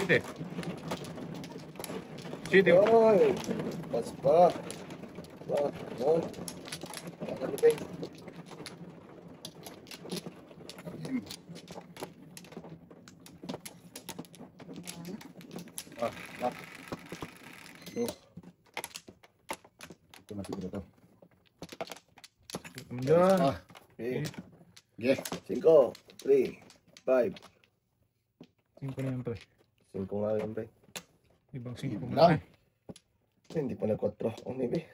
City. City. Oy! Pas pa. Ba, yun. Ano ba yun? Ito na siguro to. Yan. Okay. Yes. 5, 3, 5. 5 na yan, pre. 5 nga yun, pre. Ibang 5 Lang. na. Hindi pa nag-4. Oh, maybe.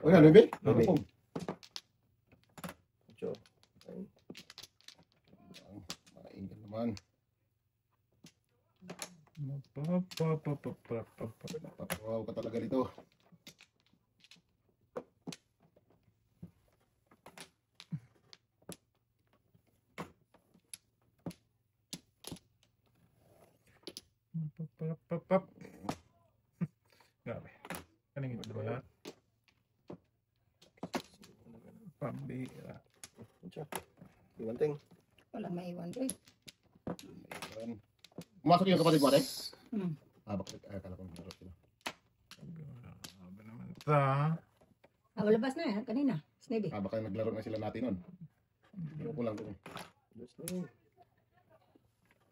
O yan, baby. Baby. Baby. Medyo. Ayun. Mainggan naman. Papawaw ka talaga dito. Grabe. Kaningin ito ba lahat? Pambira. Medyo. Iwanting. Walang maiwan ko eh. Ayan. Pumasok yung kapatid mo, ate? Hmm. Bakit? Akala ko naglaro sila. Grabe naman ito. Labas na yan, kanina. Snaby. Baka naglaro na sila natin nun. Pero ko lang kung. Just na.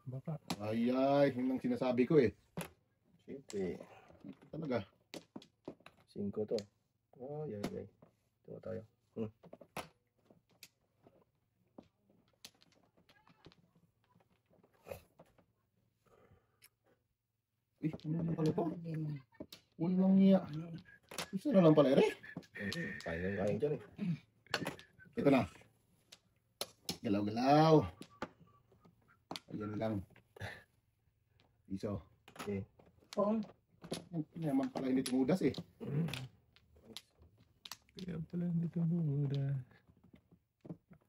Baka. Ay, yun ang sinasabi ko eh. Siyempre. Talaga. 5 to. Oh, yay. Ito tayo. Ano na pala to? Hindi mo. Walang niya. Isa na lang pala, ere. Kaya dyan eh. Ito na. Galaw-galaw. Ayan lang. Iso. Okay. Pong. Hindi naman pala hindi tumudas eh. Kaya pala hindi ito buda.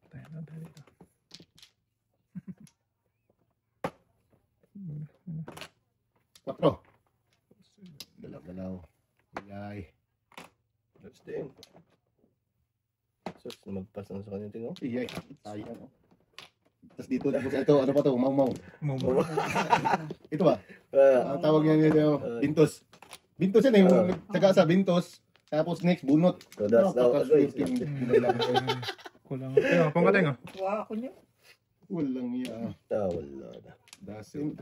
Tayo na tayo dito. Patro. Galaw-galaw. Ay. Just din. Sus, magpas na sa kanya tingo. Iyay. Sayang. Tapos dito, ito, ano pa to? Mau-mau. Momo. Ito ba? Ang tawag niya nito, Bintos. Bintos yan eh. Taga sa Bintos. Tapos next, bunot. So that's now advice. Kulang. Ayun, pangkatay nga. Wow, ako niyo. Walang iya. Wala na. Dasin.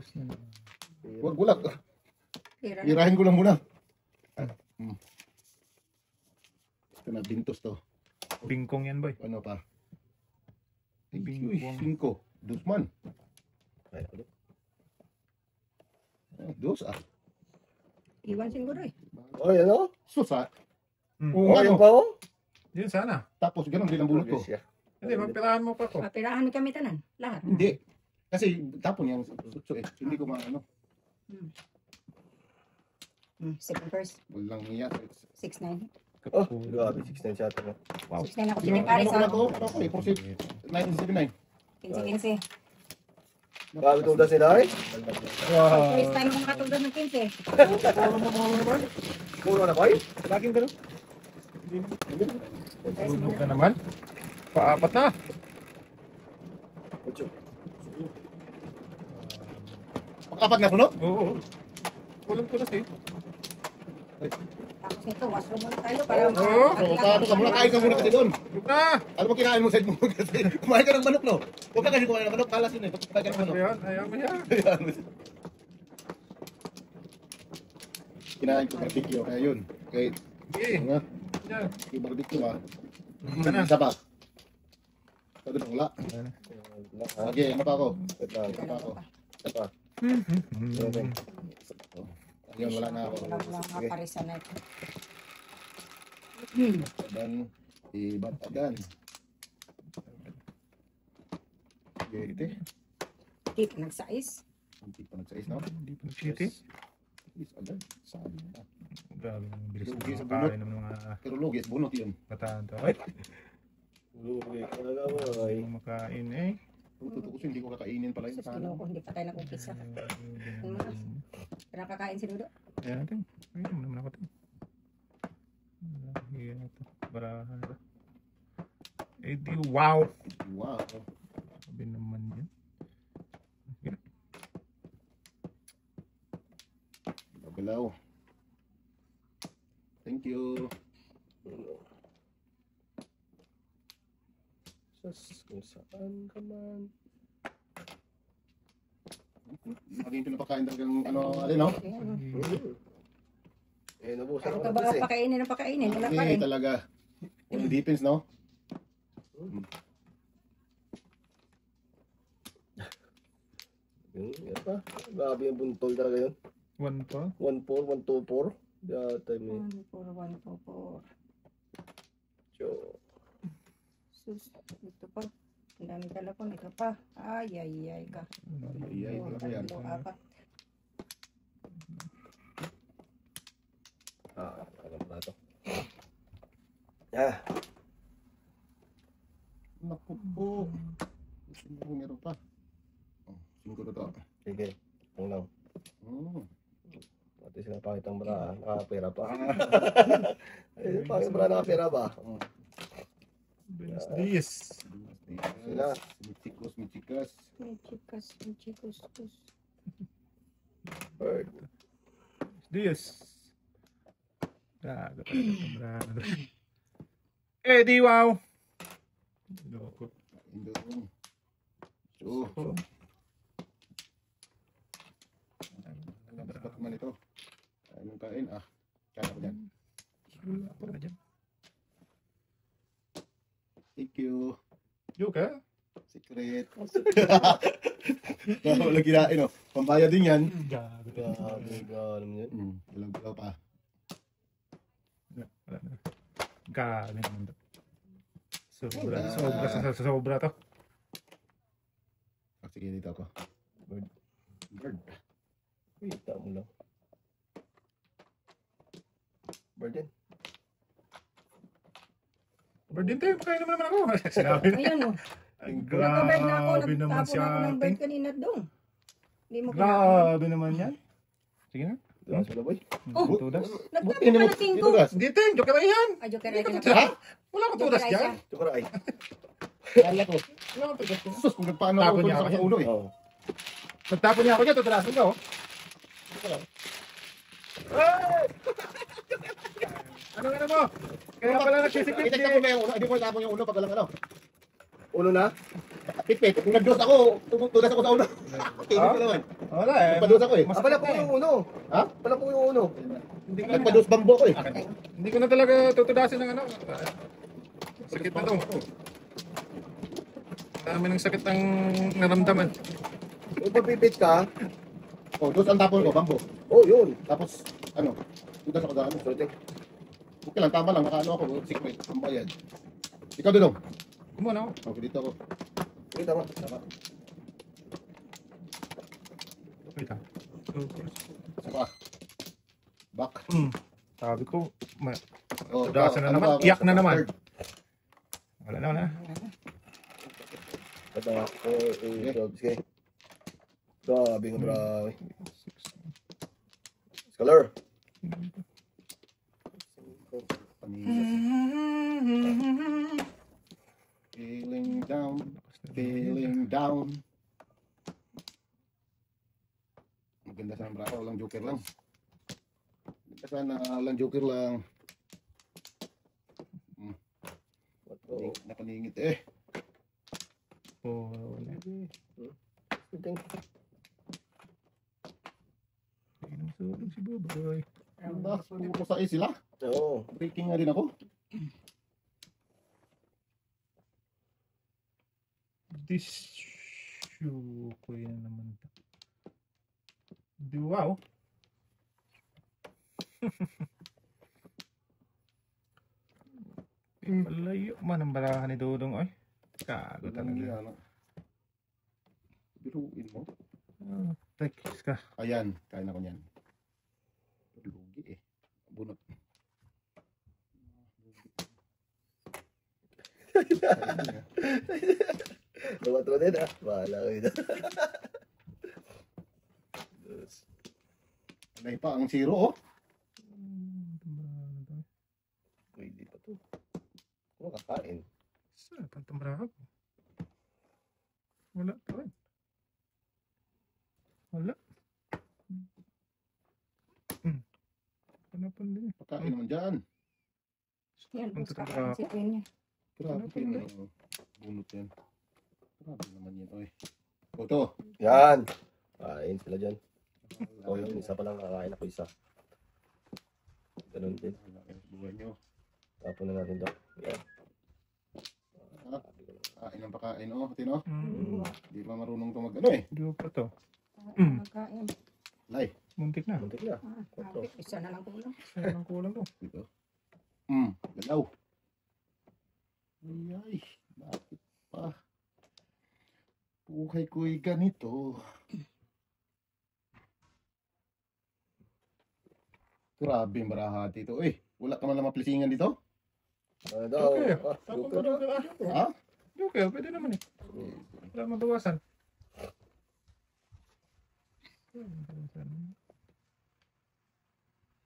Wag gulak. Tira na. Irahin ko lang muna. Ito na, Bintos to. Bingkong yan, boy. Ano pa? Bingkong. 5. Dusman. Ay, ano? Dos ah. Iwan siguro eh. Oh, yan o. Sus ah. Hmm. Oo, Oh, ano? yan pa o. Yun sana. Tapos ganun din ang bunot ko. Hindi, magpirahan mo pa ko. Papirahan mo kami tanan. Lahat. Hindi. Kasi tapon yan. Sutso eh. Hindi ko maano. Second first. Walang iya. 6-9. Oh, grabe. 6'9" siya ito. Wow. 6-9 ako. Ano Sige, Paris ko na ha. to? Ano ko eh? 1979. 15-15. Grabe itong das nila eh. First time kong katulad ng 15. Puno na koy. Laging ganun. Tulog ka naman. Paapat na. Pagkapat na puno? Oo. Kulang ko na siya. Tapos nito, washroom muna tayo para Oo. Tapos ka muna, kain ka muna kasi doon. Tulog na. Ano ba kinain mo sa mo kasi? Kumain ka ng manok no? Huwag ka kasi kumain ng manok, kalas yun eh. Kumain ka ng manok. Ayan, ayaw mo yan. Kinain ko barbecue, kaya yun. Okay, Sige. nga, Yan. yung barbecue ah. Sana. Isa pa. Sabi na wala. Okay, ano pa ako? Ano pa ako? Isa pa. Ayun, wala na ako. Wala mga parisan na ito. Dan, ibatagan. Okay, ito. Hindi pa nagsais. Hindi pa nagsais na. Hindi pa nag-shitty. Is agad. Saan na? Grabe, ang bilis ng Lugi sa mga kain ng mga Pero lugis, bunot yun. kataan to. Ay, Lugi talaga mo ay. hindi makain eh. Kung tutukusin, hindi ko kakainin pala Sus, yun. kinuko, hindi pa tayo nag-upisa. Pero kakain si Dudo. Ayan natin. Ayun naman ako tayo. Ayan ito. Barahan ito. Eh di wow. Wow. Sabi naman yan. Sige. Babalaw. Thank you. Sus, kung saan ka man. Maging ito napakain talagang ano, alin, no? Eh, nabusan Ako ako ka na ba kasi. pakainin ng pakainin? Wala pa Okay, rin. talaga. All depends, no? Yan pa. Grabe yung buntol talaga yun. 1 pa. 1-4, 1-2-4. Data mo. 14144. So, Sus, ito pa. Ang daming talapon. Ito pa. Ay, ay, ay ka. Ay, Oh, talaga yan. 3, 4, 4. alam mo na ito. Ah, Naku po. Meron pa. Oh, 5 na to. sige. Ang lang. Oh. At least nakapakita ang bra. Nakapera pa. Ay, pangit bra nakapera ba? Buenos dias. Sila. Michikas, michikas. May chikas, may chikus, kus. Bird. Dias. Gago talaga. Eh, di wow. Loko. Indo. So. Dapat man ito. Anong kain? Ah, kaya ko dyan. Wala pa na dyan. Thank you. Joke ha? Secret. Wala kinain, no? Pambayad din yan. Gago. Grabe, alam mo yun. Walang pa. Wala na. Gago naman to. Sobra to. Ah, sige, dito ako. Bird. Bird. Kita mo lang. Bird din. Bird din tayo. Pakain naman ako. Sinabi na. Ayun oh. Ay, Nagka-bird na ako. grabe naman Nagtapo si na ako ng ate. bird kanina doon. Hindi mo kinakain. Grabe naman yan. Sige na. Tuwas mo na boy. Oh! Tudas. Nagtapo Buti ka mo. na 5. Tudas. Hindi tayo. Joke ba yan? Ay, joke rin ka Ha? Wala akong tudas dyan. Tukuray. Kala ko. Wala akong tudas dyan. Sus, kung nagpaano Tapo ako niya sa ako yan. ulo eh. Oo. Nagtapon niya ako dyan. Tutulasin ka oh. Ano mo? Kaya pala nagsisipit Itignan ko na yung ulo. Hindi ko tapon yung ulo pag walang ano. Ulo na? Pipit. Kung nag-dose ako, tulas ako sa ulo. Tingin ko naman. Wala eh. Nagpa-dose ako eh. Mas Pala po yung uno. Ha? Pala po yung uno. Hindi ko na, Nagpa-dose bambo ko eh. hindi ko na talaga tutudasin ng ano. Sakit na to. Dami ng sakit ang naramdaman. Kung papipit ka, Oh, dose ang tapon ko, bambo. oh yun. Tapos, ano, tulas ako sa ano. Sorry. Okay lang, tama lang. Nakaano ako, secret. Pambayad. Ikaw dulong. Kumuna ako. Okay, dito ako. Kita mo. Tama. Wait lang. Saka. Back. Sabi ko, Oh, Tudasan na ano naman. ba ako? Iyak na naman. Third. wala na, wala na. Ito, 4, 8, 12. Sige. Grabe nga bro. Scholar. Feeling down. Feeling down. Maganda sana brako, walang joker lang. Maganda sana walang joker lang. Napaningit eh. Oh, wala. Tingin. Hindi naman sulog si Boboy. Anda, puro sa sila. Oo. Breaking nga din ako. This shoe ko yan naman. Di wow. Malayo man ang barahan ni Dodong ay. Kago talaga. Ano. Biruin mo. Tekis ka. Ayan, kain ako niyan. Lugi eh. Bunot. Tuwa-tuwa din ah. Bahala kayo na. Alay pa ang zero oh. Pwede pa to. Ano kakain? Saan? Pantang barahan ko. Wala pa rin. Wala. Hanapan din. Pakain naman dyan. Yan, Ang boss, tatanda kakain si Queen niya. Grabe kayo na bunot yan. Grabe naman yan. Oy. O to. Yan. Kain sila dyan. O yun, isa pa lang kakain ako isa. Ganun din. Buhay nyo. Tapon na natin daw. Yan. Kain ng pakain. O, Tino. Mm. Hindi pa marunong ito mag ano eh. Di pa to. Magkain. Lay. Muntik na. Muntik na. Isa na lang kulang. Saan ang kulang to? Dito. Galaw. Ay, bakit pa? Buhay ko'y ganito. Grabe yung barahati ito. Eh, wala ka man lang maplisingan dito? Daw. Okay. Tapon Tapon ka ka daw. na. Ha? Okay, pwede naman eh. Wala mabawasan.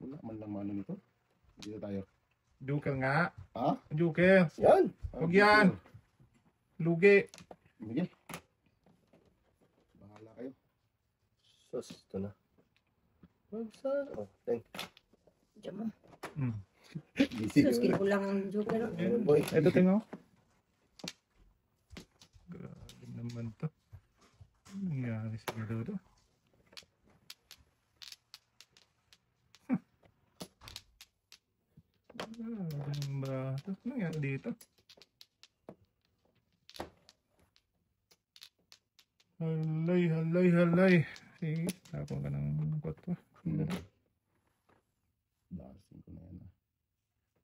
Wala man lang maano nito. Dito tayo. Joker nga. Ha? Joker. Yan. Huwag yan. Lugi. Sige. Bahala kayo. Sus, ito na. Saan? Oh, thank Diyan mo. Mm. Busy. Sus, kinulang ang joker. you. Boy. Ito tingnan mo. Grabe naman to. Ano nangyari sa Dodo? Ano ba ito? Ano nangyari dito? Halay. Sige, tapon ka ng kotwa. Dasin ko na yan ah.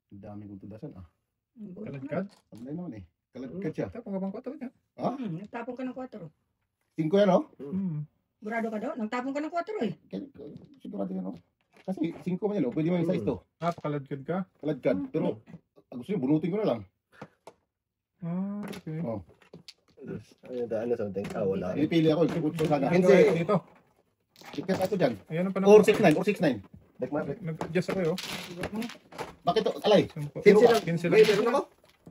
Ang dami kong tudasan ah. Kalagkad? Sablay naman eh. Kalagkad siya. Tapon ka bang kotwa niya? Nagtapon ka ng 4. 5 yan oh. Burado ka daw? Nagtapon ka ng 4 eh. Sigurado yan oh. Kasi 5 man yan oh. Pwede mo yung size to. Pakalagkad ka? Kalagkad. Pero gusto nyo, bunutin ko na lang. Okay. Oh. Ano something? Wala. Pipili ako. Ikot ko sana. Hindi. Hindi. Dito. Ikat ako dyan. Ayan ang Or panahon. 6'9". Or 6'9". Nag-adjust ako yun. Bakit to? Alay. 10 Kinsi lang. 15 lang. Meron ako.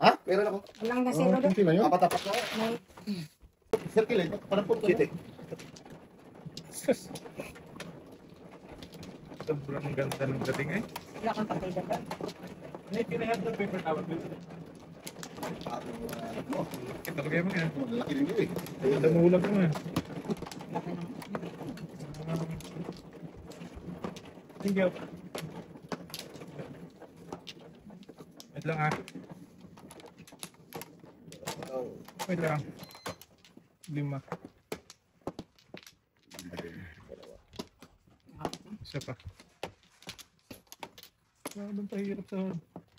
Ha? Meron ako. Walang na zero doon. 15 lang yun. Apat-apat na. Circle eh. Parang po. Chite. Sobrang ganda ng dating eh. Wala kang partida ka. May pinahad ng paper towel dito. Kita lagay mo yan. Laki rin yun eh. Damulag mo yan. Laki ng... Thank you. Wait lang ah. Wait lang. 5. Isa pa. Maraming pahirap sa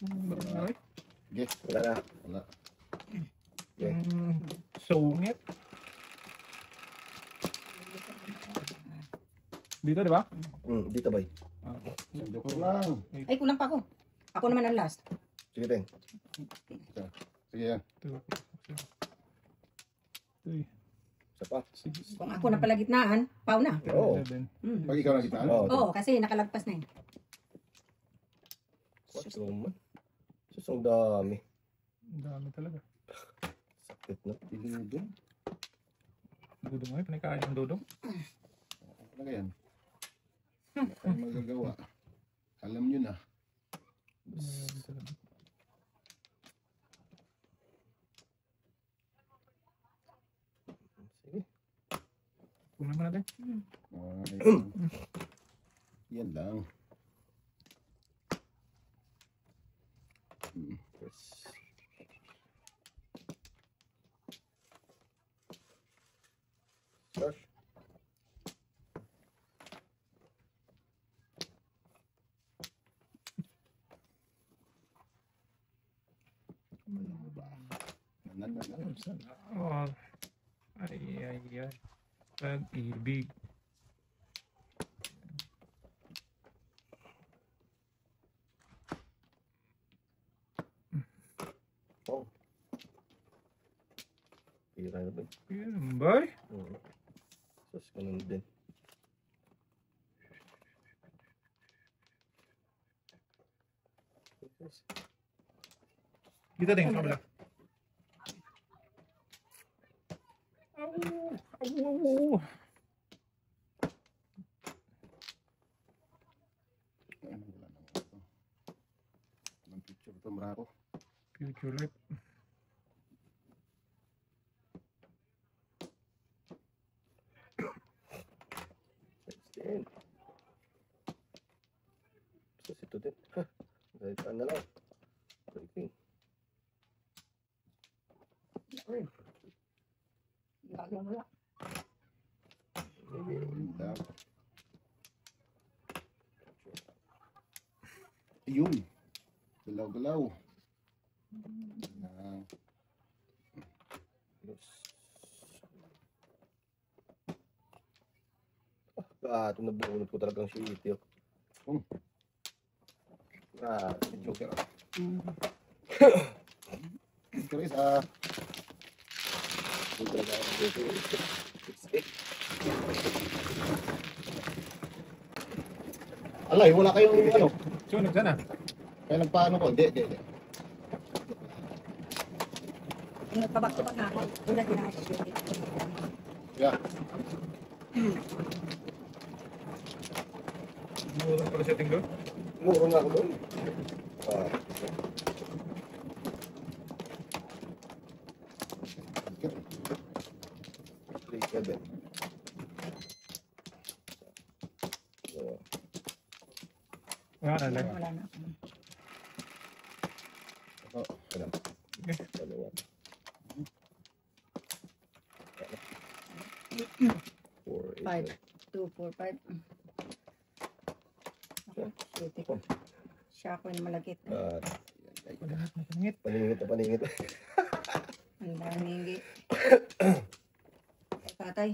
barangay. Okay. Wala na. Wala. Sungit. Dito, di ba? Dito boy. Joke ko lang. Ay, kulang pa ako. Ako naman ang last. Sige din. Sige yan. Isa pa. Kung ako na palagitnaan, pau na. Oo. Pag ikaw na kita. Oo. Oo, kasi nakalagpas na eh. What's wrong man? Sus, ang dami. Ang dami talaga. Sakit na. Iludong. Dudong ngayon, panikain ng dudong. Ano yan? Ano magagawa? Alam nyo na. Ayan talaga. Sige. Kunin mo natin. Okay. Yan lang. Yes. Sir. Sana all. Ay. Pag-ibig. Oh. Pira na ba? Yan, boy. Sus, ganun din. Dito din, sa kabila. Oh. Wala na ito. Walang picture ito, Marako. Future lip. Din. So, ito din. Kahit ano lang. Okay. Lalo mo lang. Ayun. Galaw-galaw. Ito nabunod ko talagang shit yun. Joker. Mm. Joker is alay, wala kayong ano. Sunog sana. Kaya nagpaano ko. Hindi. Nagpabak-tubak na ako. Ulat na ako. Yeah. Murang pala setting doon. Muro nga ako doon. 3-7. Wala na. Wala na. Dalawa. 4, 5, 2, 4, 5. Shooting ko. Siya ako yung malagit. Lahat na pangit. Paningit. Ang daming tatay.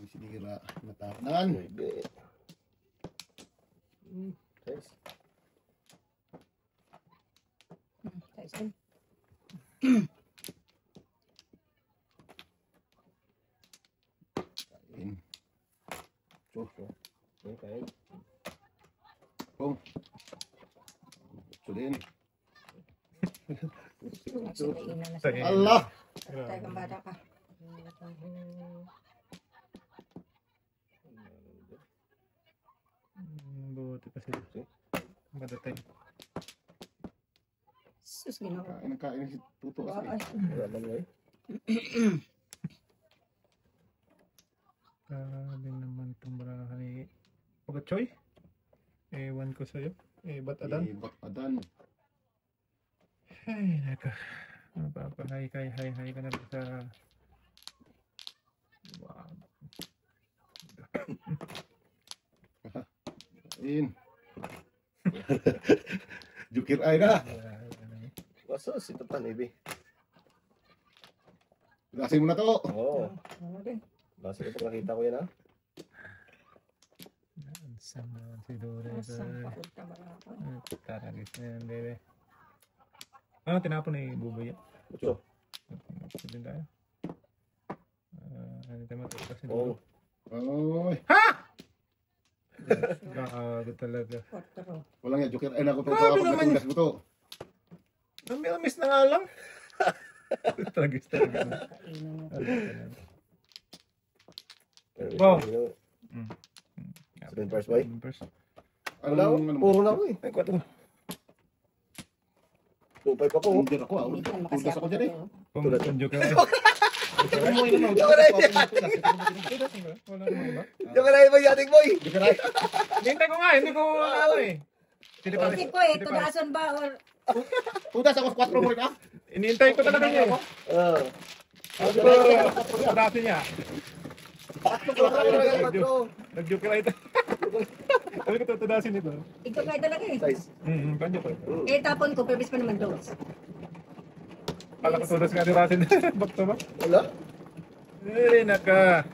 Sinira. Natahanan. Nice. Tyson. Kain. Okay. Pong. Ito din. Allah! Tatay kang bata ka. Buti kasi. Madatay. Sus, ginawa. Kain si Tuto kasi. Ay, Wala man ngayon. Grabe naman itong baraha ni Pagachoy. Ewan ko sa'yo. Ba't adan? Ba't adan? Ay, naka. Mapapahay ka na rin sa... Wow. Kain. Jukir ay na. Wasos, ito pa, maybe. Gasin mo na to. Oo. ano din. Basta ito nakita ko yan, ha? Saan naman si Dore? Asang paod ka ba ako? Taragis na yan, bebe. Ano, tinapon na yung buboy yan? Mucho. Sabihin tayo. Ano tayo matutok si Oo. Dore? Oy. Gago talaga. Portero. Walang yan, Jukir ay na ko. Grabe Pero naman. matugas mo to. Miss na nga lang. Tragis. Kainan mo. Wow. Mm. 7 first boy? Wala ko. Ano? Puro na ako eh. Ay, 4. 2-5 ako. Hindi ako. Minsan makasi Tugas ako ako dyan eh. Kung joke lang. Wala naman ba? Yung ka na iba yating boy. Jukir ay. Hintay ko nga, hindi ko ano eh. Isip ko eh, tudason ba or Tugas ako 4 mo rin ah. Inihintay ko talaga niya. Oo. Pagkasi niya. Nag-joke lang ito. Sabi ko tutudasin ito. ito kayo talaga eh. Size. Kanyo ko. Eh tapon ko, purpose pa naman dogs. Kala ko tudas nga tirasin. Bakto ba? Wala. Eh, naka.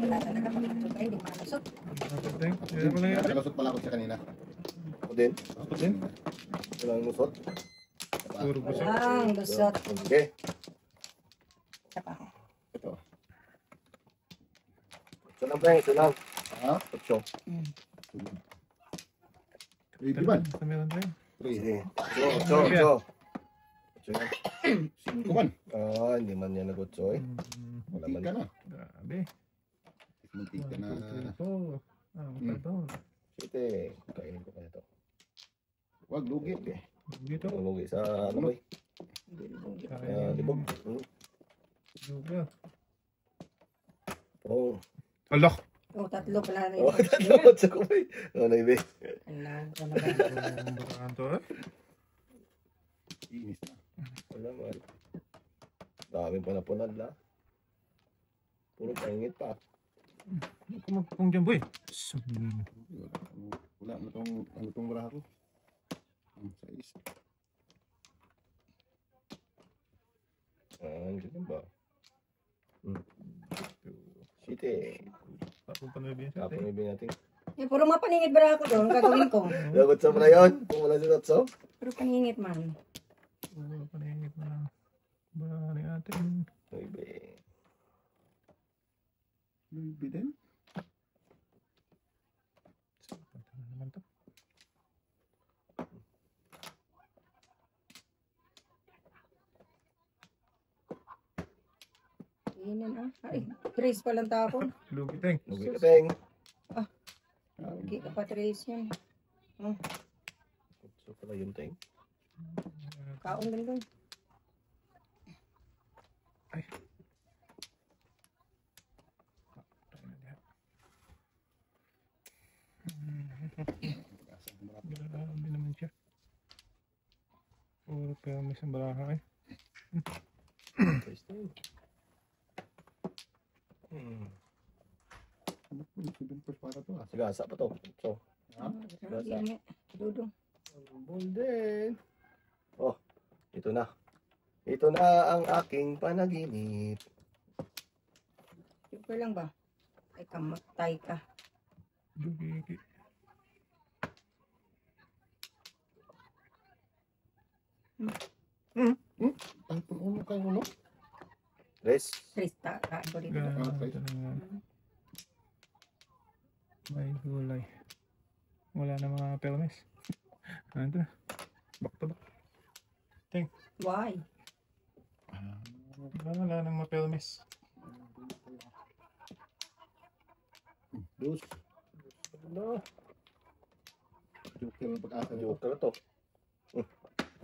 Wala talaga kami ito kayo, di malusot. Nakalusot pala ako siya kanina. Ako din. Ako din. Walang musot. Puro busog. Ang lusot. Okay. Isa pa ako. Ito. Ito lang, Frank. Ito lang. Ha? 8. Eh, di ba? Basta meron tayo. 3. Sige. Cho. Cinco man. Hindi man yan nag-utso eh. Wala man. Muntik ka na. Grabe. Muntik ka na. 1, 2, 3, 4. Ito. Siyete. Kainin ko kaya to. Wag lugi. Okay. Dito. Lugi sa ano ba eh? Libog. Luga. Oo. Alak. Oh, tatlo pala rin. Dapat sa kumay. Naibe. Alam ko naman. Barahan to eh. Inis na. Wala man. Daming panapunad la. Puro paingit pa. Kumagpong dyan boy. Wala na tong baraha ko. Sa isa. Ganyan ba? Siyete. Tapos pa na yun siya. Tapos ibig natin. Eh, puro mapaningit ba ako doon? Gagawin ko. Dapat sa mga yun. Kung wala si Tatso. Puro paningit man. Puro paningit na lang. Barahan natin. Naibe. Lugi din. Punta na naman to. Inan ah. Ay, trace pa lang tapon. Lugi teng. Lugi ka teng. Hindi ka pa trace yan. So pala yun teng. Kaon din doon. Ay. Grabe naman siya. Puro kaya may sambaraha eh. Taste teng. Ano po? 7 para to ah. Sigasa pa to. So. Yan eh. Dudong. Golden. Oh. Ito na. Ito na ang aking panaginip. Super lang ba? Ay, kamatay ka. Lugi. Tapon uno kay uno. Res. Trace ta. Kain ko dito. Grabe talaga. May gulay. Wala na mga pelmes. Ano to? Back to back. Why? Wala nang mga pelmes. Dos. No. Joker ang pag-asa nito. Joker to.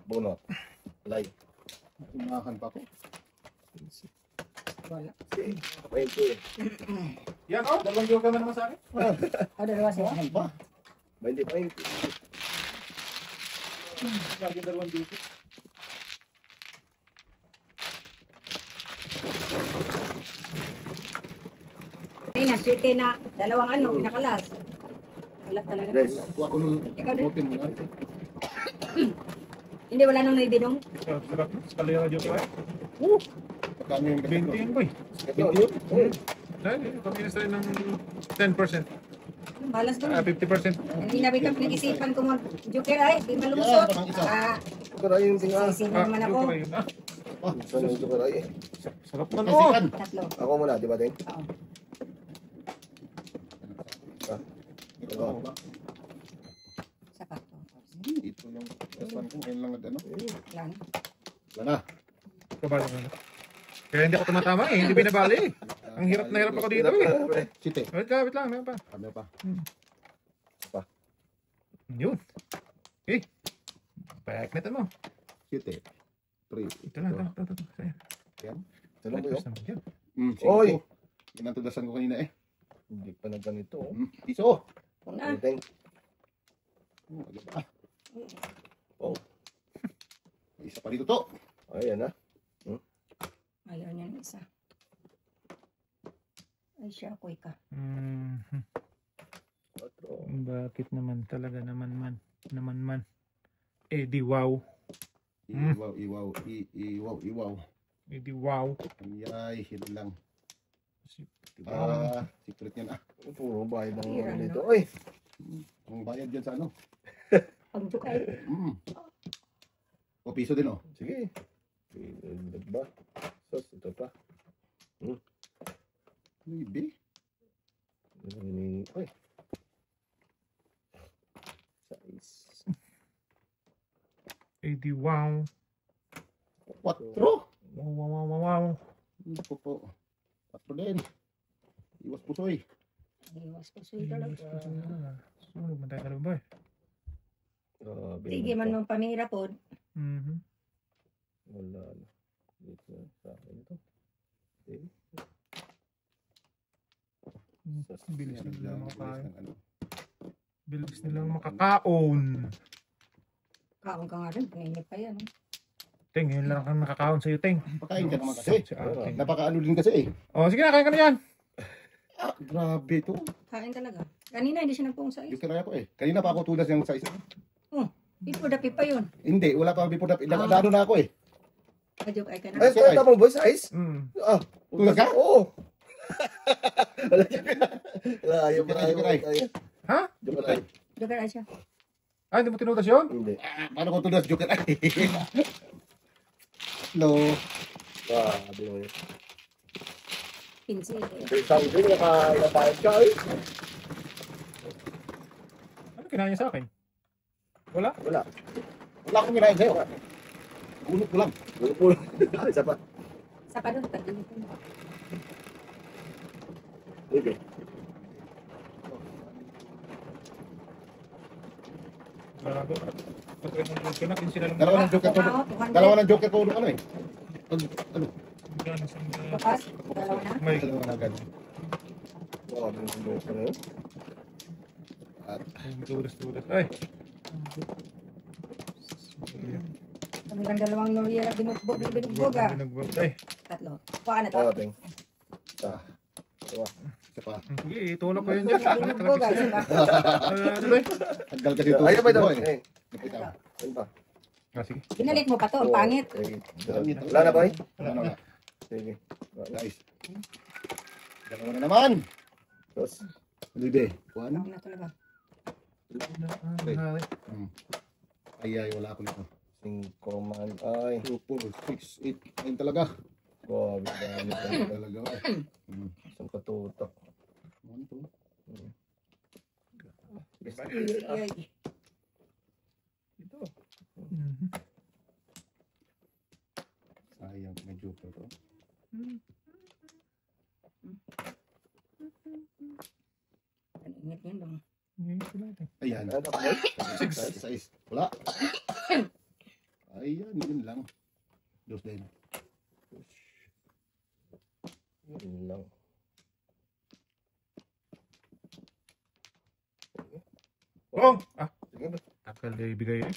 Bunot. Lay. Umakan pa ako. Wala. 20. Yan oh, dalawang joker na naman sa akin. O, dalawa siya. Umakan pa. 20 point. Lagi dalawang joker. Ay, naswerte na. Dalawang ano, pinakalas. Wala talaga. Res. Kuha ko nung Ikaw din. open mo na. Hindi, wala nang naibinong. Sarap. Skalera joker eh. Pagkano yung 20 yan boy. Ito. Dahil, pag-inis tayo ng 10%. Balas doon. 50%. Hindi na biglang pinag-isipan ko mag-joker ay. Di malumusot. Yeah, isa. Joker ay yung tinga. Sisino naman ako. joker yun. Saan yung joker ay? Sarap man oh. Isikan. Tatlo. Ako muna, di ba Teng? Oo. Ito ba? Sapat to. Ito yung kasan ko. Ngayon lang ano. Wala na. Wala na. Kabalo na. Kaya hindi ako tumatama eh. Hindi binabali eh. Ang hirap na hirap ako dito eh. Site. Wait lang. Meron pa. Ano pa? Yun. Okay. Paknetan mo. Site. 3. Ito lang. Ito. Sa'yo. Yan. Ito lang ba yun? naman yan. Oy! Ginantudasan ko kanina eh. Hindi pa na ganito. Piso. Una. Teng. Ano ba? Oh. Isa pa dito to. Ayan na. Ayaw niya ng isa. Ay, siya ako'y ka. Otro. Bakit naman talaga naman man. Eh di wow. Iwaw. Iwaw. Eh di wow. Ay, hindi lang. Wow. Secret yan ah. Puro bayad ng Hirap, ano nito. no? Oy! Ang bayad dyan sa ano. Pag dukay. O piso din oh. Sige. Diba? Sos, ito pa. Maybe. Oy. 80, wow. 4. Wow, wow, wow, wow, wow. Hindi po. 4 din. Iwas pusoy. Iwas ko suy talaga. Sunog man tayo kalabay. Grabe. Sige man mong pamira po. Wala na. Dito sa akin ito. Okay. Bilis nila makakain. ng ano. Bilis nilang makakaon. Kaon ka nga rin. Panginip pa yan. Ting, yun lang ang nakakaon sa'yo, Ting. Pakain ka naman kasi. Si Ate. Napakaano din kasi eh. Oh, sige na, kain ka na yan. Ah, grabe to. Kain talaga. Kanina hindi siya nagpong size. Yung kinaya ko eh. Kanina pa ako tulas yung size. Before dapi pa yun. Hindi, wala pa before that. Nakadano na ako eh. Kadyo kay ka na. Ay, kaya mo boys, ice? Ah, Tulas ka? oo. Layo pa Joker, tayo. Joker, Ha? Joker ay. Joker ay siya. Ah, hindi mo tinutas yun? Hindi. Ah, paano ko tulas? Joker ay. Hello. Grabe mo yun. Pinsi. Isang din, nakapayag ka eh. Ano kinain niya sa akin? Wala? Wala. Wala akong kinain sa'yo. Gunot ko lang. Pulpul. Isa pa. Sa pa doon. Tagilid ko. Sige. Grabe. Pagkat ng joker na, kinsi na lang. Dalawa ng joker ko. Dalawa ng joker ko ano eh. Ano? Bukas. Dalawa na. May Dalawa na agad. Grabe yung Joker na yun. tudas. Ay. Kami lang dalawang Noriel at binugbog. Binugbog ah. Binugbog. Ay. Tatlo. Kuha na to. Ating. Isa pa. Sige, itulog ko yun dyan. Binugbog ah. Isa ba? Tagal kasi ito. Ayun ba ito? eh. Ayun pa. Ah, sige. Pinalit mo pa to. Ang pangit. Wala na ba eh? Ano na? Sige. Guys. Dalawa na naman. Tapos. Libe. Kuha na. Ano na talaga. Ay, wala ako nito. 5 man. Ay. 2, 4, 6, 8, 9 talaga. Grabe. Dami pa. Talaga. Isang katutok. 1, 2. Ay. Ito. Sayang, may joker to. Ang init yun lang. Ayan. Ano ba? 6. Wala. Ayan, yun lang. Dos din. Yun lang. Pong! Ah, Sige ba? takal na ibigay eh.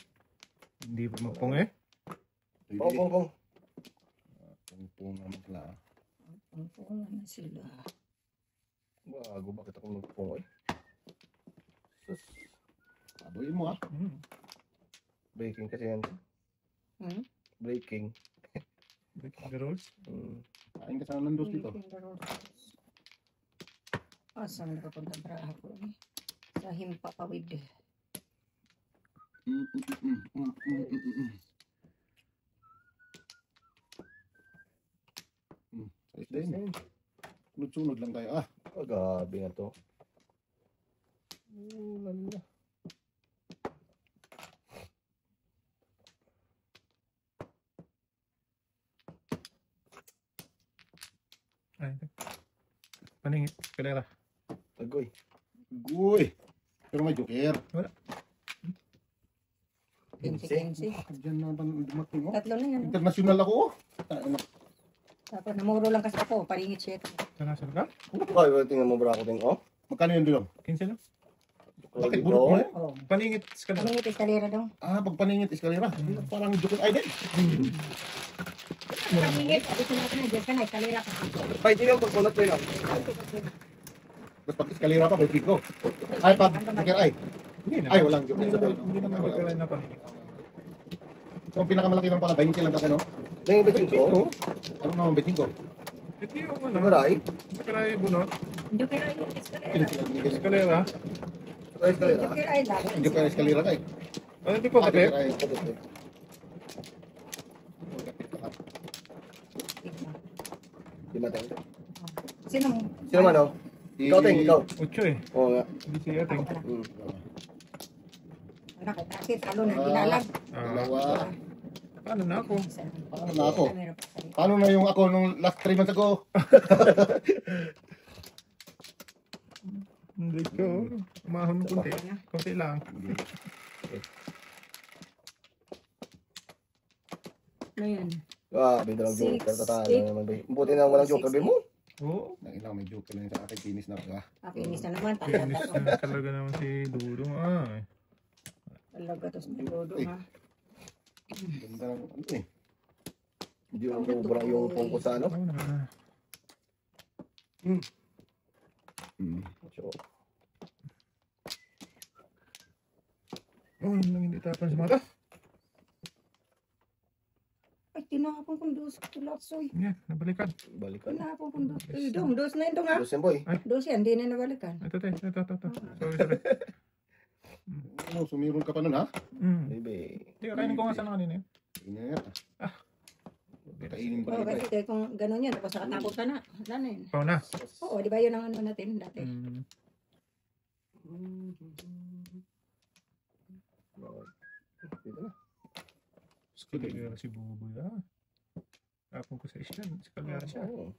Hindi pa magpong eh. Pong. Pong naman sila. Pungpungan na sila. Bago bakit ako magpong eh? Sus. Aboyin mo ah. Breaking kasi yan. Breaking. Breaking the rules. Kain ka sana ng dos dito. Saan nakapunta braha ko eh? Sa Himpapawid. Ayos din. Sunod-sunod lang tayo. Ah, Gabi na to. Lala. Ay, ito. Paningit. Kalera. Agoy. guy. Pero may joker. Pinsi. Diyan na ba dumating mo? Tatlo na yan. International ako. Tapos namuro lang kasi ako. Paringit siya. Sana ka? Ay, tingnan mo bra ako ting. Oh. Magkano yun doon? 15 lang. Bakit bulot mo? Oh. Paningit ka na. Paringit eskalera daw. Ah, pag paningit eskalera. Parang joker ay din. Paringit. Abis na natin na. Diyan ka na. Eskalera ka. Ay, tingnan mo pagpunot ko yun. Tapos pag eskalera pa, may pico. Ay, pag joker ay. Hindi na. Ay, walang joker. Hindi naman magkakaroon na paningit. So, ang pinakamalaki lang pala, 20 lang kasi, no? Tingnan ba yung ko? Ano naman, 25? Ito yung ano. Maray. Kalera yung bunot. Joker ay eskalera. Kalera. Ay, kalera. Joker ay lalo. Joker eskalera ka eh. Ano hindi po Ah, kapit? joker ay. Lima tayo. Sino? Sino man oh? Ikaw ting, ikaw. 8 eh. Oo nga. Hindi siya ting. Mm. Anak, talo na. Dinalag. Dalawa. Paano na ako? Paano na ako? Meron pa tayo. Paano na yung ako nung last 3 months ago? Hindi ko. Umahon ng kunti. Kunti lang. Ano yan? Grabe dalang Six, joker. Tatalo eight. naman ba? Buti na walang joker ba mo? Oo. Nang ilang may joke lang sa akin. Finish na ba? Kinis na naman. Finish na talaga naman si Dudong. Talaga tos na lodo ha. Ganda ng ano eh. Hindi yung sobrang yung pungko sa ano. Ano na. So, Oh, yun lang hindi tapan sa mata. Ay, tinapon kong dos. Tulaksoy. Yan, nabalikan. balikan. Tinapon kong dos. Dos na ito nga. Dos yan boy. Dos yan, di na nabalikan. Ito. Sorry. Ano, sumiron ka pa nun ha? Baby. Hindi, kainin ko nga sana kanina yun. Ingat ah. Kainin pa Oo, rin kasi kaya kung gano'n yan, tapos nakatapos ka na. Wala na yun. Pao na. Oo, di ba yun ang ano natin dati? Dito na. Kaligara si Buboy Tapon ko sa isyan. Si Kaligara siya. Oo.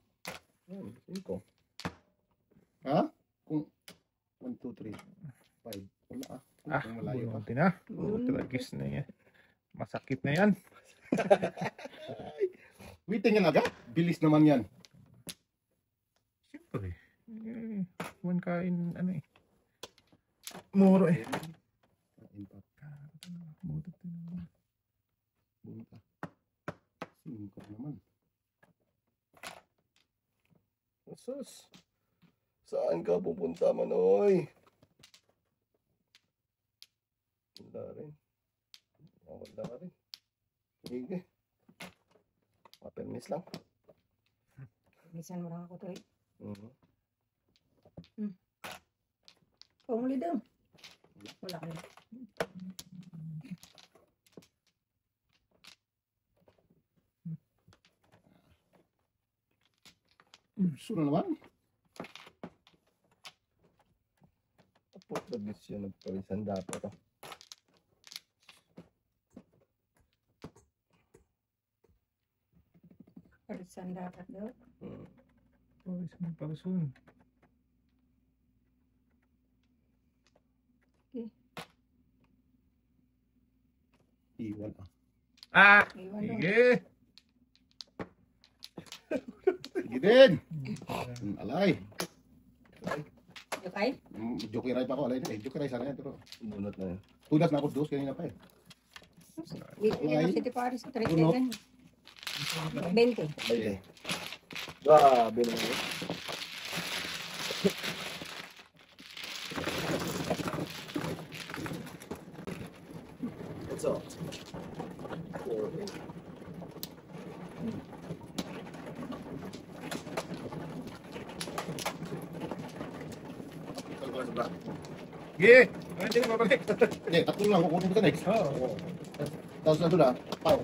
Yan, 5. Ha? Kung 1, 2, 3, 5. Wala ah. Kung malayo pa. Bunutin na. Tragis na yan. Masakit na yan. Witing yan agad? Bilis naman yan. Siyempre. Huwag kain, ano eh. Muro eh. Kain pa. Butot din naman. Bunta. 5 naman. Sus. Saan ka pupunta, Manoy? Wala rin. Wala rin. Sige. Mapermis lang. Minsan mo lang ako to eh. Mhm. Pumuli daw. Wala ka na. Sino naman? Apo, labis yun. Nagpawisan dapat. Parisan dapat daw. Oh, isang parson. Iwan ah. Iwan daw. Sige. Sige din. Alay. Okay? Jokiray pa ako. Alay na eh. Jokiray sana yan. Pero Bunot na yun. tudas na ako dos kanina pa eh. Yan ang City Paris. 3 Bunot. ganyan. 20. Ay, grabe naman yun. What's up? 4, 8. Sige. Hindi na babalik. Hindi, tatlo lang. Kukunin ko sa next. Oo. Tapos na doon ah. Pau.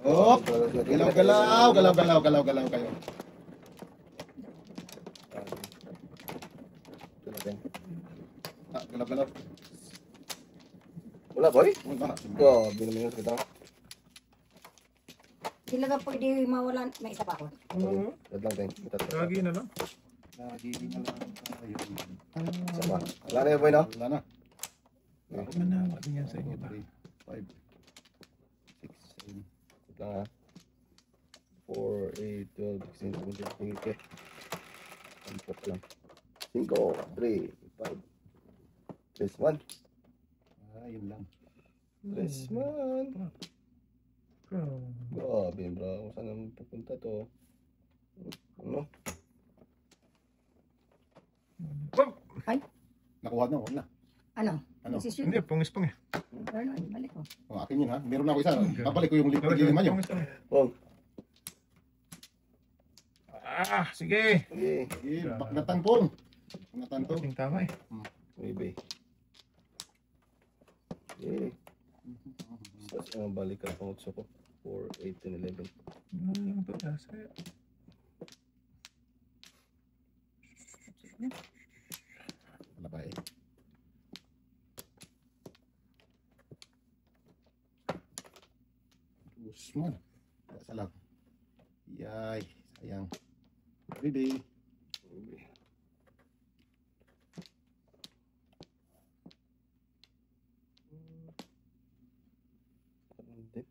Oh! Galaw-galaw. Galaw-galaw kayo. Ah, galaw-galaw. Wala, boy? Wala. Grabe naman yun. Kita. Sila ka pwede mawalan. May isa pa ako. Oo. Wait lang, Teng. Lagi na lang. Lagi na lang tayo. Sama. Wala na yun, boy, no? Wala na. Manawa din yan sa inyo ba? 5, 6, 7. Wait lang, ha? 4, 8, 12, 16, 17, sige, okay. 4 lang. 5, 3, 5. Press 1. Ah, yun lang. Press 1. Oh. Grabe, bro. Kung saan naman pupunta to? Ano? Nakuha na, wala. Ano? Ano? Decision? Hindi, pungis-pung eh. Ano? Balik ko. Oh, akin yun ha. Meron na ako isa. Babalik ko yung lima nyo. Pungis-pung. Oh, Sige. sige. Eh, baknatan pong. Baknatan to. Kasing tama eh. Maybe. Okay. Tapos ang balik ka pang utso ko. 4, 8, 10, 11. Ano lang to? Saya. Wala pa eh. Usman. Salam. Yay, sayang. Bibi. Hindi.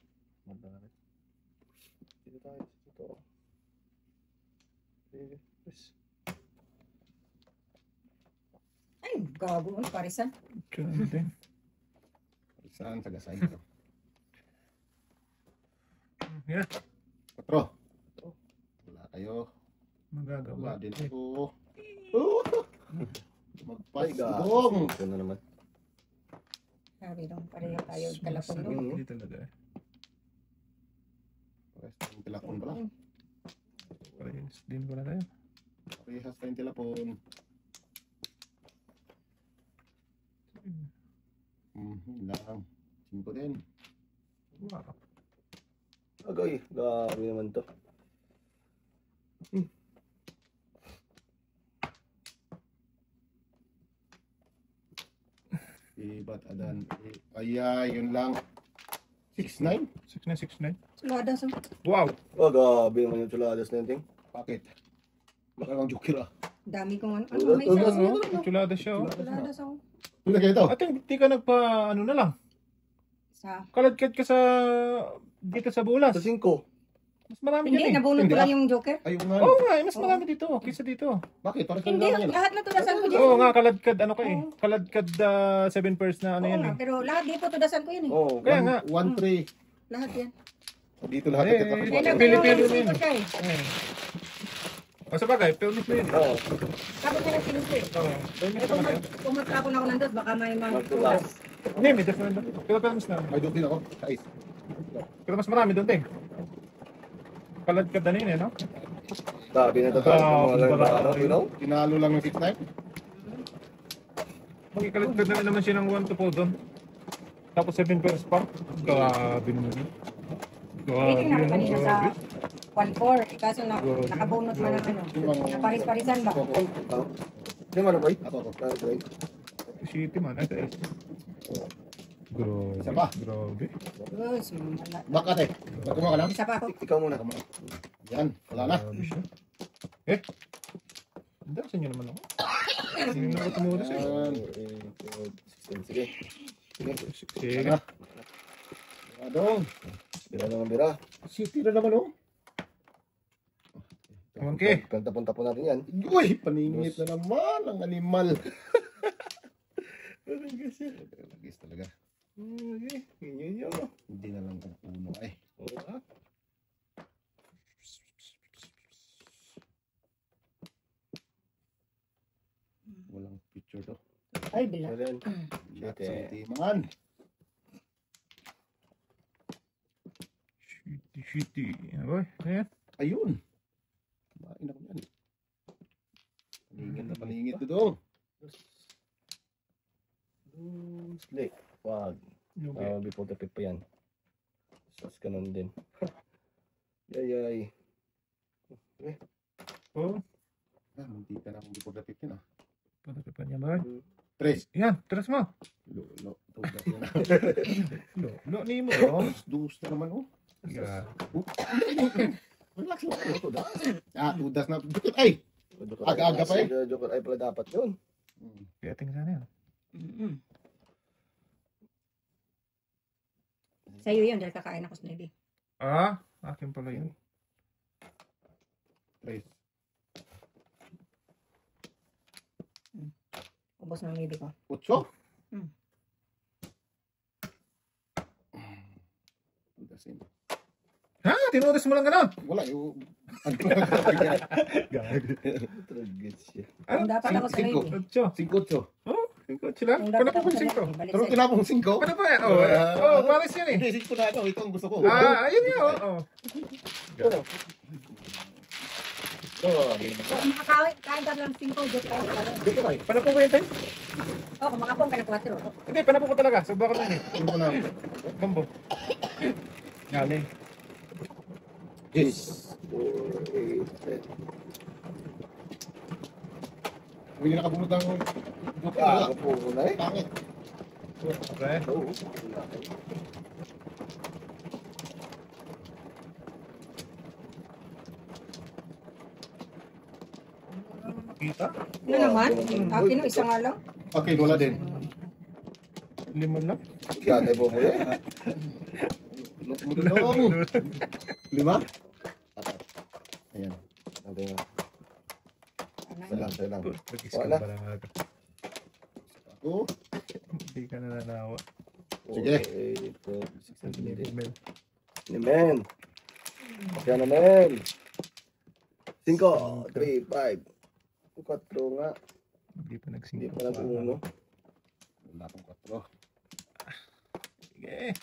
Madami. Dito tayo sa totoo. Yes. Ay, gago. Ano, parisan? Ganun. Saan tagasay ko? Yeah, 4. Wala kayo. magagawa. Wala din Eh, ako. Ay, Magpasigong. Ito na naman. Sabi nung pareho tayo kalapon no. Mm. Hindi talaga eh. Parehas tayong telapon pala. Parehas din pala tayo. Parehas tayong telapon. Lang. 5 din. Wow. Agay, grabe naman to. Ibat adan. Ay, yun lang. 6-9? 6969. Sulada sa Wow! Oh, grabe naman yung chuladas na yung ting. Bakit? Baka lang joker ah. dami kong ano. Wala, May wala, isa. wala. Chulada siya oh. Sulada sa Wala kayo ito? Ate, hindi ka nagpa ano na lang. sa. Kaladkad ka sa dito sa bulas. Sa 5. Mas marami Hindi, dyan eh. nabunot ko Hindi, lang yung joker. Ay, yung nga. Oo nga, mas marami dito kaysa dito. Bakit? Parang Hindi, lang yan. lahat na tudasan ko dyan. Oo nga, kaladkad ano ka eh. Oo. Kaladkad 7 pairs na ano Oo yan nga, eh. pero lahat dito tudasan ko yun eh. Oh, Kaya nga. 1-3. Lahat yan. Dito lahat Eh, nagkakapit. Pili- Pili-pili pili- ko siya eh. O sa bagay, permit mo yun. Oo. Sabi ko lang sinusi. Oo, permit Eh, mo naman. kung magkakon ako nandun, baka may mga Magtulas. tulas. Hindi, may different. Pero mas na. May doon din ako. Sa ice. Pero mas marami doon, Ting. Kaladkad na yun eh, no? Grabe na to tayo. Mga ganun araw, you know? Tinalo lang ng 6-9. Magkikaladkad na naman siya ng 1 to 4 doon. Tapos 7 pairs pa. Grabe naman yun. Eh, tingnan ko kanina sa Grabe. 1-4. Eh, kaso na, nakabunot man ang ano. Naparis-parisan ba? Oh. Hindi man ako eh. Ako. Okay. City man. Ito eh. Grabe. Isa pa. Grabe. Yes, wala. Baka te. Bago mo ka lang. Isa pa ako. Ikaw muna. Yan. Wala na. Grabe siya. Eh. Dasan niyo naman ako. Hindi na ako tumulong sa'yo. Yan. 16. Sige. Sige. Sige. Sana. Adong. Bira naman bira. City na naman oh. Okay. Kantapon-tapon natin yan. Uy, paningit na naman ang animal. Lagis talaga. Okay. Yun. Hindi na lang kung puno ay. Oo. Walang picture to. Ay, bila. Ayan. Lahat Shit, sa eh. timangan. Shitty. Aboy. Ayan. Ayun. Kumain ako yan. Paningit na paningit to dong. Slick. Wag. Okay. Before the pa yan. Sas ganun din. Yay. Oh. Ah, hindi ka na akong before the 15 ah. Pwede pa niya ba? Tres. Yan. Tres mo. Lo. Tugas na na. Lo ni mo. Oh. Dus na naman oh. Yeah. Relax lang. Tudas. Ah, tudas na. Dukit ay. Aga-aga pa eh. Joker ay pala dapat yun. Kaya tingnan sana yan. Sa'yo yun, dahil kakain ako sa Navy. Ah, akin pala yun. Tres. Ubos ng Navy ko. Otso. Hmm. Tudasin. Ha? Tinutis mo lang gano'n? Wala yung... Tragets siya. Kung dapat ako sa Cinco. Navy. Ocho. 5-8. Oh, cinco sila. Kung Kano dapat po ako yung sa cinco? Navy, balik Pero sa'yo. kinapong 5. Kano pa yan? Oh, pares yan eh. Hindi, 5 na ito. Ito ang gusto ko. Ah, ayun nga. Oh. Kung makakain ka lang 5, dito tayo. Dito kayo. Panapo ba yun tayo? Oh, kung makapong ka ng 4. Hindi, panapo ko talaga. Subba ko na yun eh. Ano ko na? Bambo. Galing. Yes. 4, 8, 10. Hindi nakabunod ng... Ah, ako po na eh. Pangit. Okay. Oo. Kita? Ano naman? Akin ang isa nga lang. Okay, wala din. 5 lang. Gatay po po yan. Mulong. 5? 4. Ayan. Okay nga. Ano Isa lang, isa lang. Pag-iska Wala. pa lang aga. Ako. Hindi ka nananawa. Sige. 4, 8, 12, 16, 17. Mel. Naman. Kaya naman. 5, 3, 5. 4 nga. Hindi pa Hindi nagsingkap. pa lang uno. Wala akong 4. Sige.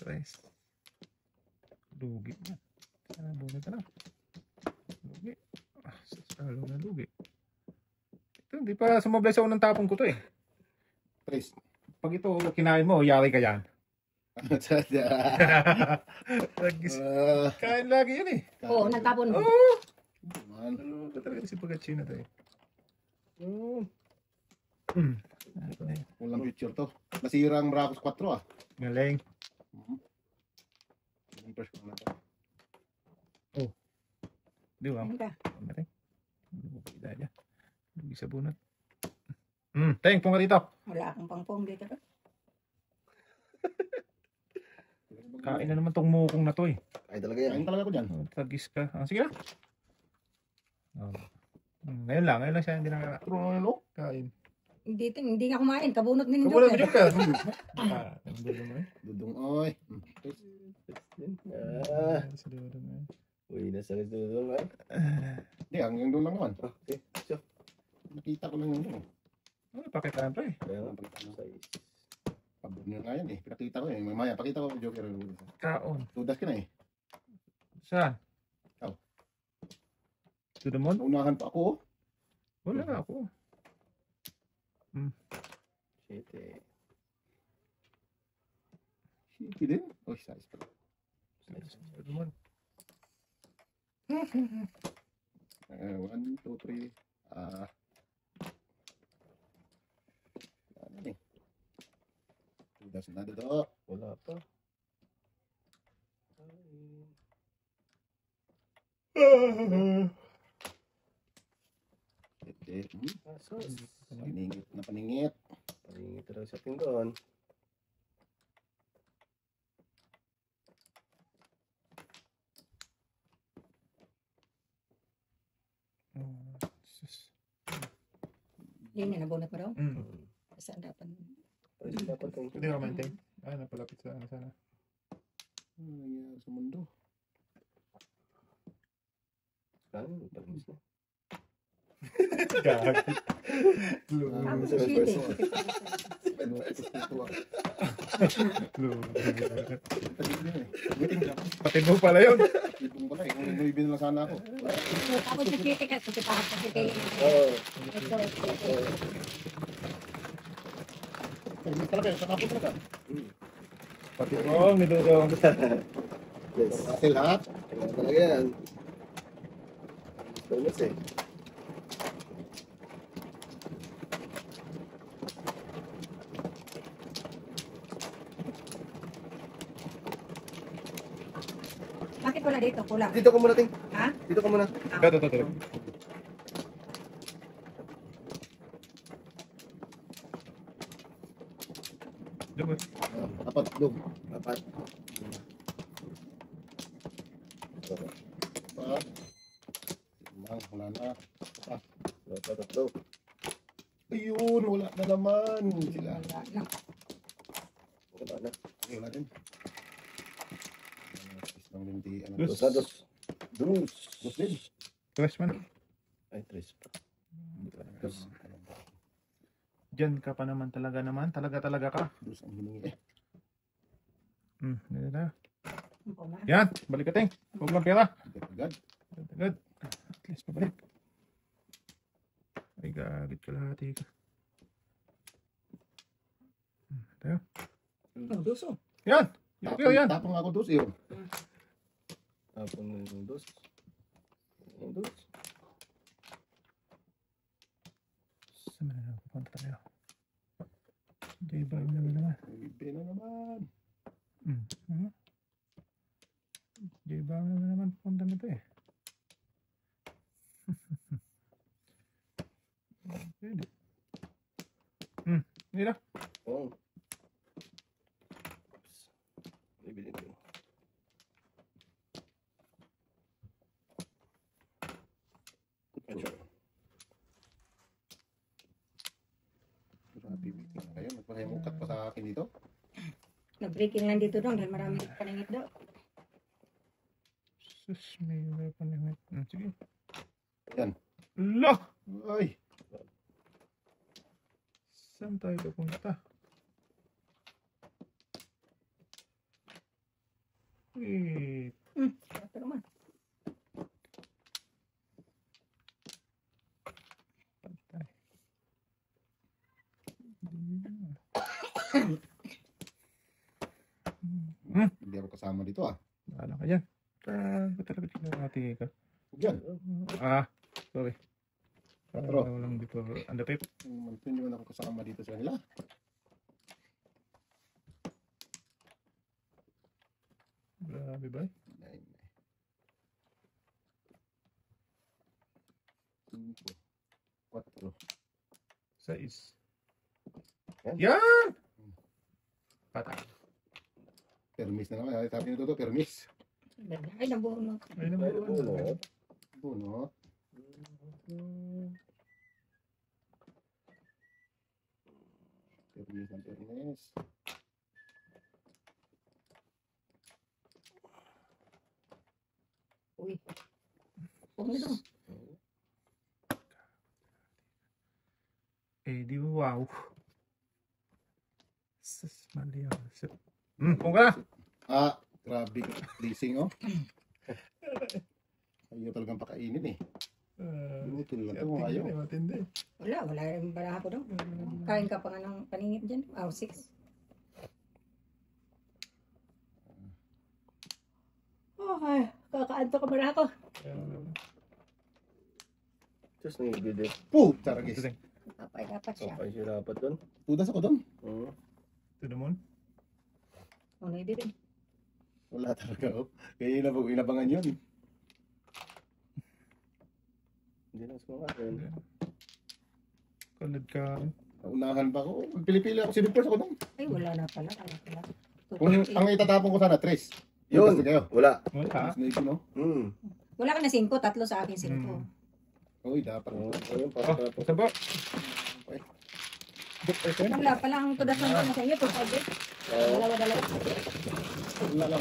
Tres. Lugi na. Sana bunot na. Lugi. Salo na lugi. Ito, hindi pa sumablay sa unang tapong ko to eh. 3. Pag ito kinain mo, yari ka yan. Kain lagi yan eh. Oo, nagtapon. Oo. Man. Ano ka talaga si Pagachina to eh. Ano na yun? Walang future to. Nasira ang Bracos 4 ah. Galing. First one na to. Di ba? Ano ka? Ano rin? Bukida dyan. Lugi sa bunot. Teng, punga dito. Wala akong pangpong dito. Kain na naman tong mukong na to eh. Ay talaga yan. Kain talaga ko dyan. Tagis ka. Sige na. Ngayon lang siya hindi nakaka. Ano? Kain. Hindi nga kumain. Kabunot ni Kabulog Joker. ka. Ang dulo mo eh. Dudong oy. Sa dulo mo eh. Uy, nasa nito nga. Hindi, hanggang doon lang naman. Okay, so. Nakita ko lang yun. Ano pakitaan pa eh. Kaya nga, size. Pabor nyo nga yan eh. Pinakita ko eh. Mamaya, pakita ko Joker. Kaon. Tudas ka na eh. Saan? Ikaw. To the mall? Unahan pa ako. Wala na ako. Shit. Shitty din. Oh, size pa. To the mall. 1, 2, 3. Ano eh. Tudas na dito. Wala pa. Asos. Paningit na paningit. Paringit talaga sa pinggan. Yun yung nabunot mo daw. Mm. Saan dapat? Pwede dapat kang Pwede ka maintain. Ay, napalapit sa ano sana. Ano nangyari sa mundo? kanin. Pagis na. Gag. Tapos Seven shitty. Pati mo pala yun. Ibong pala eh. Kung nag-ibig na lang sana ako. Tapos shitty ka. Kasi takot kasi kayo. Oo. Talaga, sakapot talaga. Pati mo, nilulong. Yes. Kasi lahat. Kaya talaga yan. Bonus eh. Bakit wala dito? Kulang. Dito ka muna, Ting. Ha? Dito ka muna. Ito. Diba? Apat, log. Apat. Apat. Limang, wala na. Apat, tatlo. Ayun, wala na naman. Sila. Wala na. Wala na. Ay, wala din. Isang linti. Ano? Dos. Dos na, dos. Dos. Dos din. Tres man. Ay, tres. Dos. Diyan ka pa naman talaga ka. Dos ang hiningi eh. Dito na. Ako na. Yan, balik ka ting. Huwag lang pera. Agad. Agad. At least pabalik. Ay, gagit ka lahat ka. Tayo. Ang duso. Yan! Yan! Tapang ako dos yun. Tapon na yung dos. Yung dos. Saan na lang pupunta tayo? J-Vibe naman. Ibig na naman. J-Vibe naman pupunta nito eh. Grabe, bitin na kayo. Nagpasayamukat pa sa akin dito. Nag-breaking lang dito dong dahil marami paningit daw. Sus, may weapon na. Sige. Yan. Lah! Ay. Saan tayo pupunta? Wait. Ito naman. Patay. Hindi ako kasama dito ah. Bahala ka dyan. Ba't talaga kinakati ka? Huwag yan. Sorry. Patro. Walang dito. Anda tape. Hindi naman ako kasama dito sa kanila. Grabe ba? Nine. 5. 4. 6. Yan. Yan! Patay. Permis na naman. Sabi nito to, permis. Ay, nabunot. Ay naman. Bunot. Permis ng permis. Uy. Huwag na dong. Di wow. Sus, mali ako. Kung ka na. Grabe. Pleasing oh. Ayaw talagang pakainin eh. Bunutin lang ito. Ayaw. Matindi. Wala yung baraha ko daw. Kain ka pa nga ng paningit dyan. 6. Ay, kakaanto ka baraha ko. Just nangigid eh. Taragis. Kapay dapat siya. Kapay siya dapat doon. Tudas ako doon. To the moon. Ano hindi rin. Wala talaga oh. Kaya inabangan yun. Hindi na sumangat yun. Kalad ka. Naunahan pa ako. Pili-pili ako. Sinipers ako doon. Ay, wala na pala. Wala pala. Kung ang itatapon ko sana, 3. Yun. Basta kayo. Wala. Wala. Snake no? Wala ka na 5. 3 sa akin 5. Uy, dapat. Ayun, para tapos. Saba. Wala pala ang tudas ng ano sa inyo. 2 5. Dalawa. Wala lang.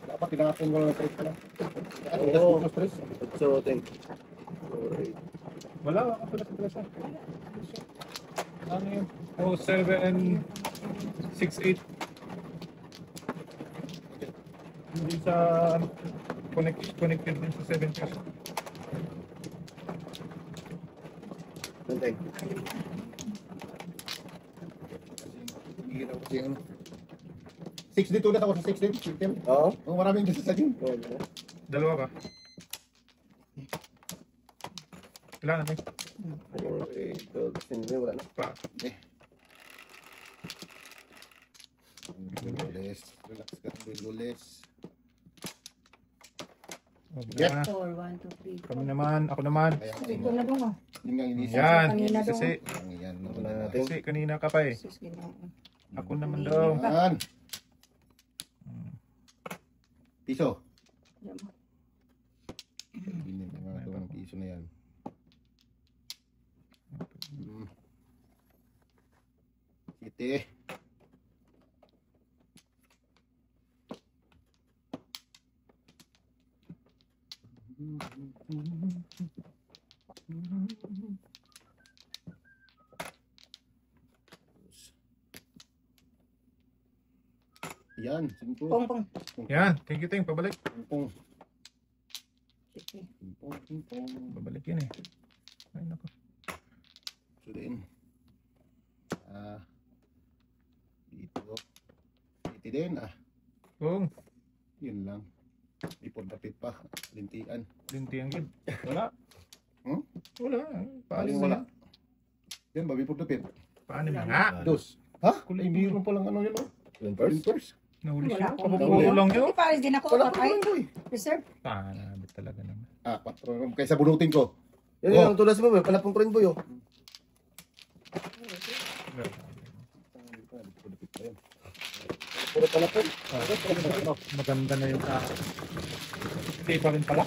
Dapat tinapon ko lang ng 3 pala. Oo. Plus 3. So, think. Wala ako pala sa presa. Ano yun? 7 6 8. Hindi sa connected din sa 7 cash. Think. Hindi na kasi ano. 6 dito na ako sa 6 din. System. Oo. Oh, maraming dito sa gym. Dalawa ka. Kailangan natin. Ayun, 8, 12, wala na. Pa. Bilules. Relax ka. Bilules. Yeah. 4, 1, 2, 3. Kami naman. Ako naman. Kaya Ito na dong. yun nga inisip. Yan. Kanina daw. Kasi, Yan. Wala natin. kasi kanina ka pa eh. Sus, ginoo. Ako naman daw. Yan. Piso. Diyan mo. Binin na nga ito ng piso na yan. City. Yan, 5. Pong. Yan. Thank you, Ting. Pabalik. 5. Sige. 5. Babalik yun eh. Ay, naku. Suliin. Dito. Dito din Kung. Yun lang. Ipon tapit pa. Lintian. Linti ang gid. Wala. Wala. Paano Paling wala? wala. Yan ba, ipon tapit? Paano na nga? Dos. Ha? Kulay biro pa lang ano yun oh. Yun first. First. Nahuli Wala siya. akong Kapapuro lang yun. Hindi pares din ako. Wala pa Patay. lang boy. Reserve. Paano talaga naman. 4. Kaysa bunutin ko. Yan yung tulas mo, palapong ko rin po yun. Puro palapong. Maganda na yung hindi pa rin pala.